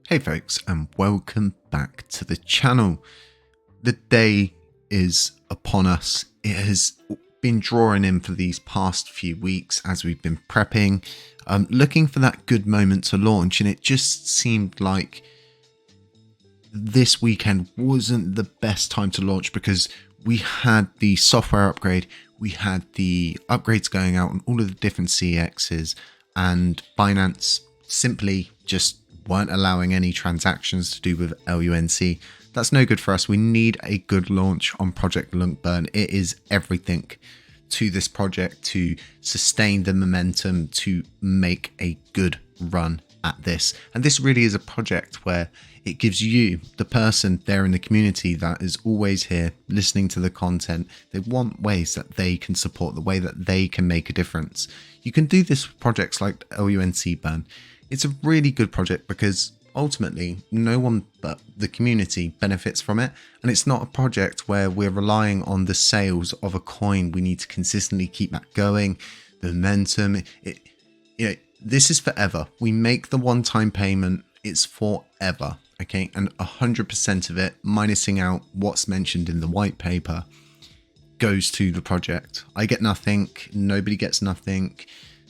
Hey folks, and welcome back to the channel. The day is upon us. It has been drawing in for these past few weeks as we've been prepping, looking for that good moment to launch, and it just seemed like this weekend wasn't the best time to launch because we had the software upgrade, we had the upgrades going out on all of the different CEXs, and Binance simply just weren't allowing any transactions to do with LUNC. That's no good for us. We need a good launch on Project LUNC Burn. It is everything to this project to sustain the momentum, to make a good run at this. And this really is a project where it gives you, the person there in the community that is always here listening to the content, they want ways that they can support, the way that they can make a difference. You can do this with projects like LUNC Burn. It's a really good project because ultimately no one but the community benefits from it, and it's not a project where we're relying on the sales of a coin. We need to consistently keep that going, the momentum. This is forever. We make the one-time payment, it's forever, okay? And 100% of it, minusing out what's mentioned in the white paper, goes to the project. I get nothing, nobody gets nothing.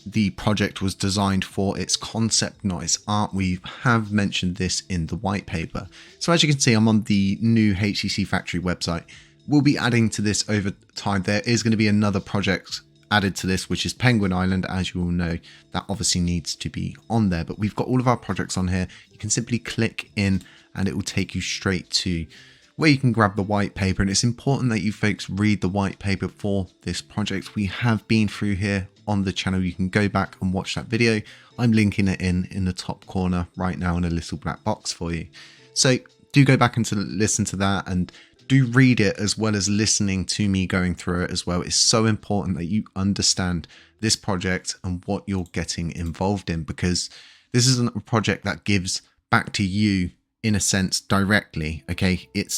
The project was designed for its concept, not its art. We have mentioned this in the white paper. So as you can see, I'm on the new HTC Factory website. We'll be adding to this over time. There is going to be another project added to this, which is Penguin Island. As you all know, that obviously needs to be on there, but we've got all of our projects on here. You can simply click in and it will take you straight to where you can grab the white paper. And it's important that you folks read the white paper for this project. We have been through here on the channel. You can go back and watch that video. I'm linking it in the top corner right now in a little black box for you. So do go back and listen to that, and do read it as well as listening to me going through it as well. It's so important that you understand this project and what you're getting involved in, because this isn't a project that gives back to you in a sense directly. Okay, it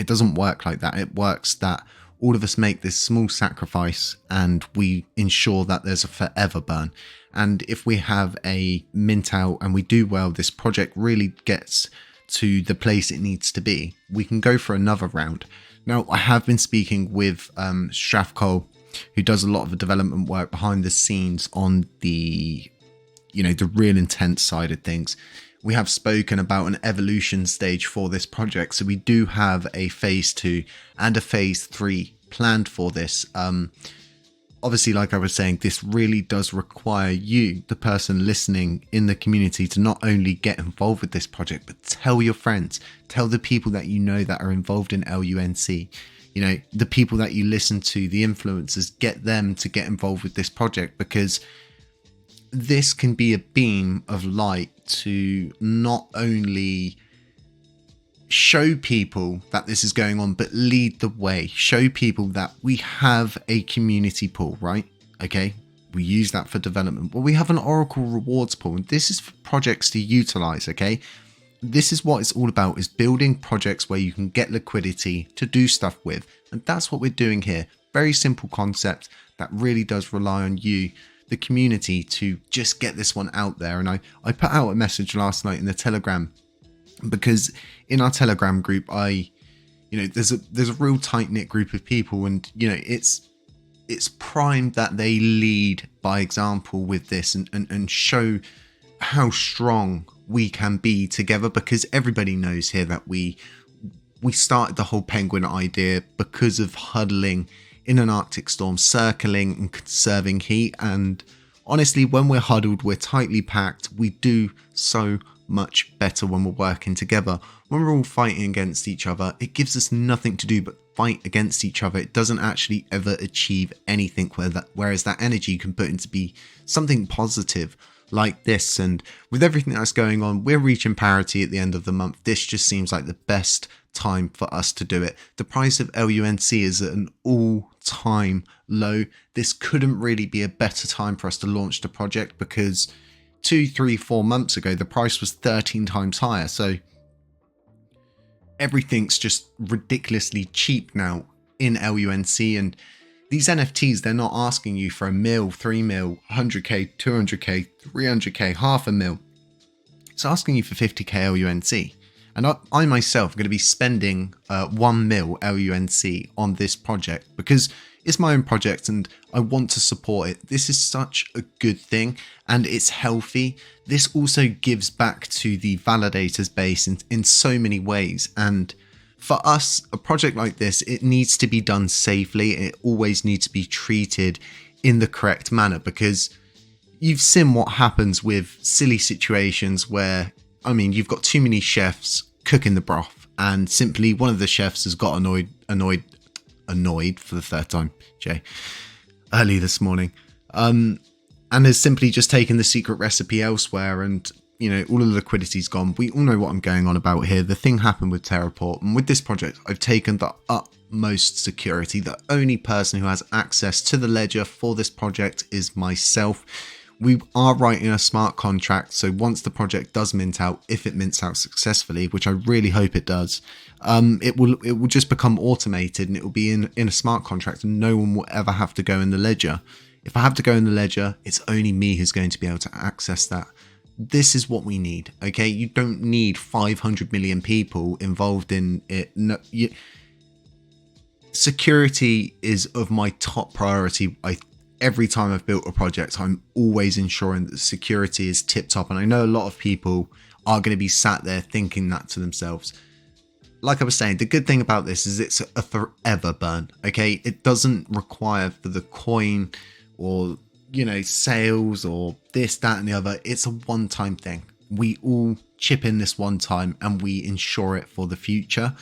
doesn't work like that. It works that all of us make this small sacrifice and we ensure that there's a forever burn. And if we have a mint out and we do well, this project really gets to the place it needs to be, we can go for another round. Now, I have been speaking with Strafcol, who does a lot of the development work behind the scenes on the, the real intense side of things. We have spoken about an evolution stage for this project. So we do have a phase 2 and a phase 3 planned for this. Obviously, like I was saying, this really does require you, the person listening in the community, to not only get involved with this project, but tell your friends, tell the people that you know that are involved in LUNC, the people that you listen to, the influencers, get them to get involved with this project, because this can be a beam of light to not only show people that this is going on, but lead the way, show people that we have a community pool, right? Okay, we use that for development, but we have an Oracle rewards pool, and this is for projects to utilize. Okay, this is what it's all about, is building projects where you can get liquidity to do stuff with, and that's what we're doing here. Very simple concept that really does rely on you, the community, to just get this one out there. And I put out a message last night in the Telegram, because in our Telegram group, there's a real tight knit group of people, and it's primed that they lead by example with this and show how strong we can be together, because everybody knows here that we started the whole penguin idea because of huddling in an Arctic storm, circling and conserving heat. And honestly, when we're huddled, we're tightly packed, we do so much better when we're working together. When we're all fighting against each other, it gives us nothing to do but fight against each other. It doesn't actually ever achieve anything, whereas that energy you can put into be something positive like this. And with everything that's going on, we're reaching parity at the end of the month. This just seems like the best time for us to do it. The price of LUNC is at an all-time low. This couldn't really be a better time for us to launch the project, because 2, 3, 4 months ago the price was 13 times higher. So everything's just ridiculously cheap now in LUNC, and these NFTs, they're not asking you for $1 mil, 3 mil, 100k, 200k, 300k, half a mil. it's asking you for 50k LUNC. And I myself am going to be spending 1 mil LUNC on this project because it's my own project and I want to support it. This is such a good thing and it's healthy. This also gives back to the validators base in so many ways. And for us, a project like this, it needs to be done safely. It always needs to be treated in the correct manner, because you've seen what happens with silly situations where, I mean, you've got too many chefs cooking the broth and simply one of the chefs has got annoyed for the third time, Jay, early this morning, and has simply just taken the secret recipe elsewhere, and you know, all of the liquidity's gone. We all know what I'm going on about here. The thing happened with Terraport, and with this project, I've taken the utmost security. The only person who has access to the ledger for this project is myself. We are writing a smart contract, so once the project does mint out, if it mints out successfully, which I really hope it does, it will just become automated and it will be in a smart contract and no one will ever have to go in the ledger. If I have to go in the ledger, it's only me who's going to be able to access that. This is what we need, okay? You don't need 500 million people involved in it. No, security is of my top priority. Every time I've built a project, I'm always ensuring that the security is tip top. And I know a lot of people are going to be sat there thinking that to themselves. Like I was saying, the good thing about this is it's a forever burn, okay? It doesn't require for the coin or, you know, sales or this, that, and the other. It's a one-time thing. We all chip in this one time and we ensure it for the future.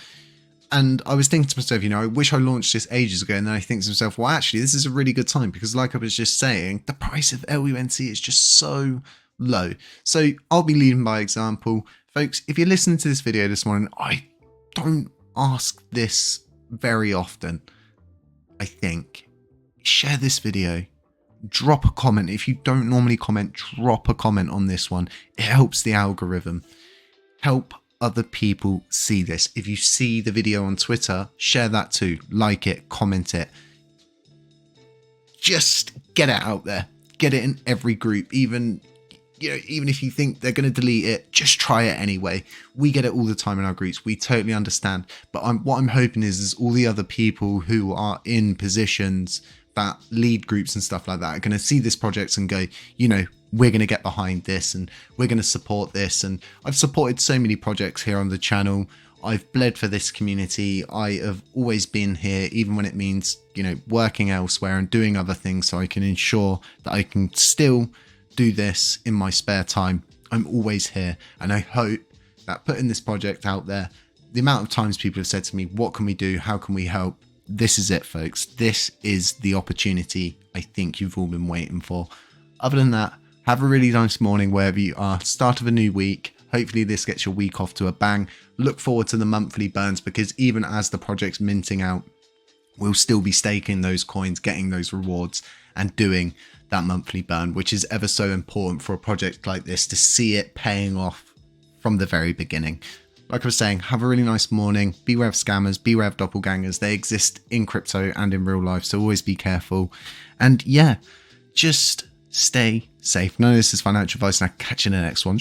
And I was thinking to myself, you know, I wish I launched this ages ago. And then I think to myself, well, actually, this is a really good time because like I was just saying, the price of LUNC is just so low. So I'll be leading by example. Folks, if you're listening to this video this morning, I don't ask this very often. I think share this video, drop a comment. If you don't normally comment, drop a comment on this one. It helps the algorithm. Help other people see this. If you see the video on Twitter, share that too. Like it, comment it. Just get it out there. Get it in every group. Even, you know, even if you think they're going to delete it, just try it anyway. We get it all the time in our groups. We totally understand. But what I'm hoping is all the other people who are in positions that lead groups and stuff like that are going to see this project and go, you know, we're going to get behind this and we're going to support this. And I've supported so many projects here on the channel. I've bled for this community. I have always been here, even when it means, you know, working elsewhere and doing other things so I can ensure that I can still do this in my spare time. I'm always here. And I hope that putting this project out there, the amount of times people have said to me, what can we do? How can we help? This is it, folks. This is the opportunity I think you've all been waiting for. Other than that, have a really nice morning wherever you are. Start of a new week. Hopefully this gets your week off to a bang. Look forward to the monthly burns because even as the project's minting out, we'll still be staking those coins, getting those rewards and doing that monthly burn, which is ever so important for a project like this to see it paying off from the very beginning. Like I was saying, have a really nice morning. Beware of scammers, beware of doppelgangers. They exist in crypto and in real life, so always be careful. And yeah, just stay safe. None of this is financial advice, and I'll catch you in the next one.